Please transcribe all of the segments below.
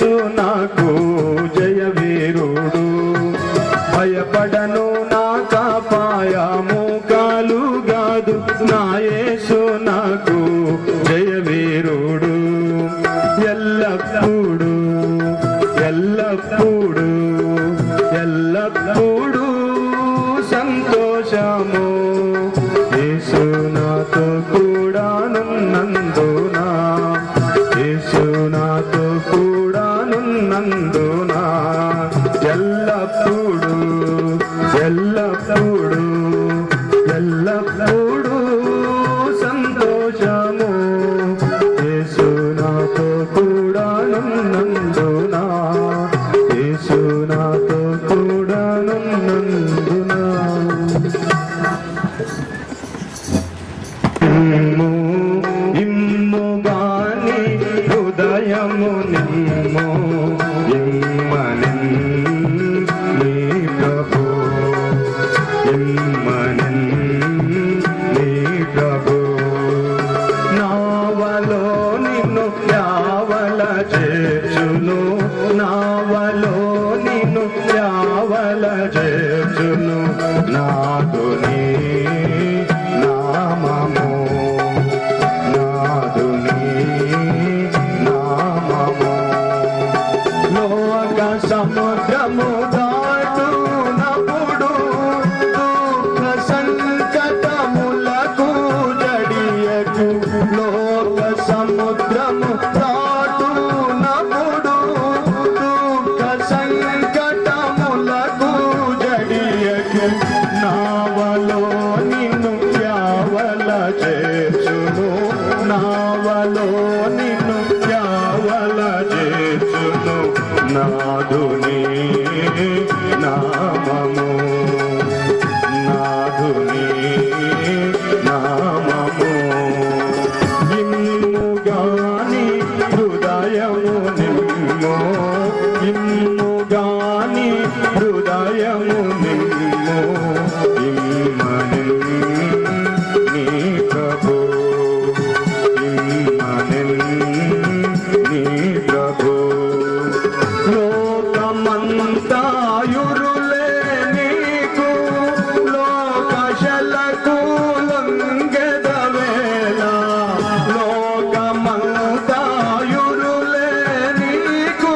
యేసు నాకు జయ వీరుడు, భయపడను నాకపాయము కలుగదు, నా యేసు నాకు జయ వీరుడు. ఎల్లప్పుడు ఎల్లప్పుడు ఎల్లప్పుడు సంతోషము, యేసు నాతో కూడానున్నందునా, యేసు నాతో కూడానున్నందునా. ఎల్లప్పుడు ఎల్లప్పుడు ఎల్లప్పుడు సంతోషము, యేసు నాతో కూడానున్నందునా, యేసు నాతో కూడానున్నందునా. ఇమ్ముగాని హృదయము నిమ్ము, ఇమ్మని నీ ప్రభు, ఇమ్మని నీ ప్రభు. నావలో నిన్ను యావల చేర్చును, నావలో నిన్ను యావల చేర్చును, నాదు నీ నామము, నాదు నీ నామము. లోక సముద్రము దాటునప్పుడు, దుఃఖ సంకటములకు జడియకు, లోక సముద్రము దాటునప్పుడు, దుఃఖ సంకటములకు జడియకు, నావలో నిన్ను యావల చేర్చును, నావలో నిన్ను యావల చేర్చును, నాదు నీ నామము, నాదు నీ నామము. ఇమ్ముగాని హృదయము నిమ్ము, ఇమ్ముగాని హృదయము నిమ్ము, ఇమ్మని నీ ప్రభు, ఇమ్మని నీ ప్రభు. లోకమంతాయురులే నీకు, లోకశలకు లొంగెదవేళ, లోకమంతాయురులే నీకు,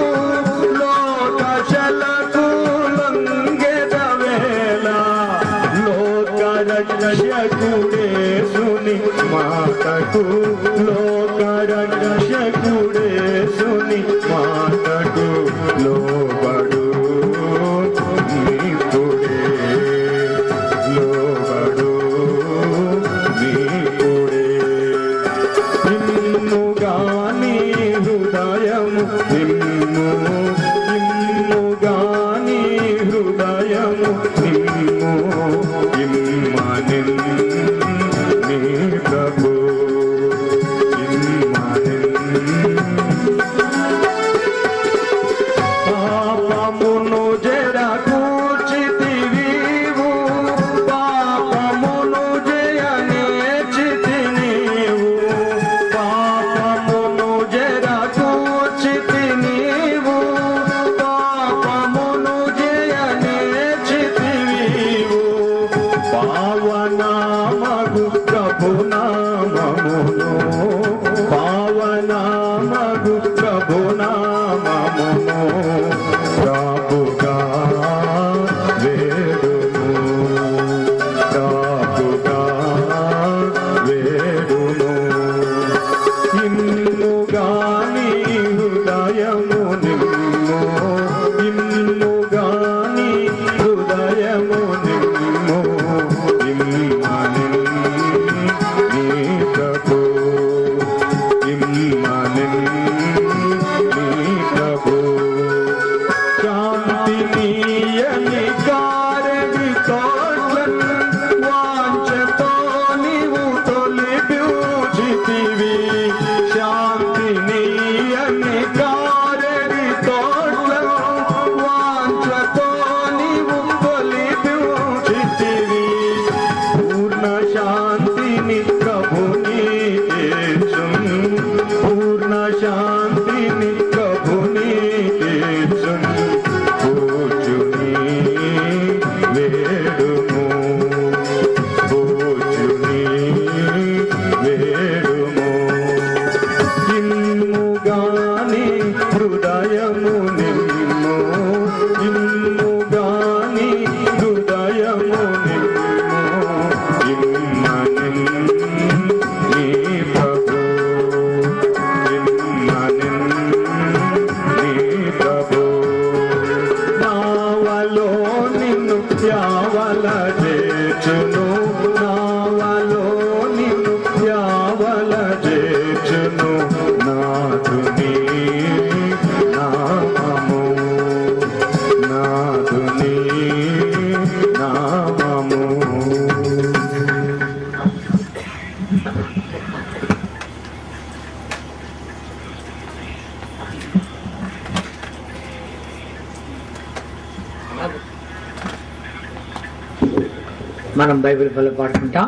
లోకశలకు లొంగెదవేళ, లోకరక్షకుడేసుని మాటకు, లోకరక్షకుడేసుని మాటకు లోబడు నీకుడే, లోబడు నీకుడే. ఇమ్ముగాని హృదయము నిమ్ము, ఇమ్ముగాని హృదయము నిమ్ము, ఇమ్మని నీ ప్రభు, ఇమ్మని. పాపమును జర కూర్చితివీవు, పాపమును జయనేర్చితి నీవు, పాపమును జర కూర్చితి నీవు, పాపమును జయనేర్చితి నీవు. పావనామగు ప్రభునామమును, పావనామగు ప్రభునామమును, ప్రభుగా వేడును, ప్రభుగా వేడును. ఇమ్ముగాని హృదయము నిమ్ము, ఇమ్ముగాని హృదయము నిమ్ము, ఇమ్మని నీ ప్రభు, ఇమ్మని నీ ప్రభు. హృదయము నిమ్ము ఇమ్ముగాని హృదయము నిమ్ము ఇమ్మనిన్ నీ ప్రభు ఇమ్మనిన్ నీ ప్రభు నావలో నిన్ను యావల చేచును నావలో నిన్ను యావల చేచును నాదుని నామము నాదుని నామము మనం బైబిల్ పనులు పాడుకుంటాం.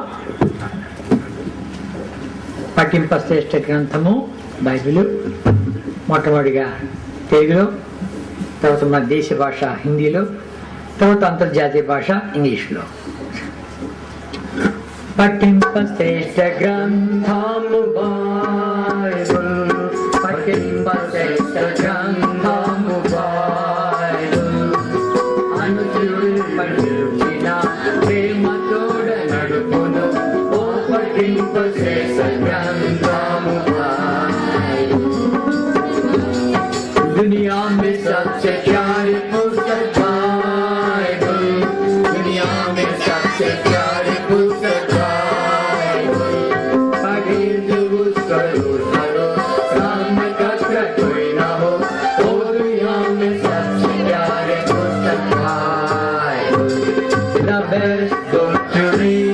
పఠింప శ్రేష్ఠ గ్రంథము బైబిల్ మొట్టమొదటిగా తెలుగులో, తర్వాత మన దేశ భాష హిందీలో, తర్వాత అంతర్జాతీయ భాష ఇంగ్లీష్లో. పఠింప శ్రేష్ఠ గ్రంథము బైబిల్, పఠింప శ్రేష్ఠ గ్రంథము బైబిల్, అనుచుడు పఠించిన ప్రేమతోడ నడుపును ఓ పఠింప శ్రేష్ఠ గ్రంథము బైబిల్. दुनिया में सबसे प्यारी पुस्तक बाइबल, दुनिया में सबसे प्यारी पुस्तक बाइबल, पढ़े जो उसका रोज काम का कोई ना हो, ओ दुनिया में सबसे प्यारी पुस्तक Bible. The best book to read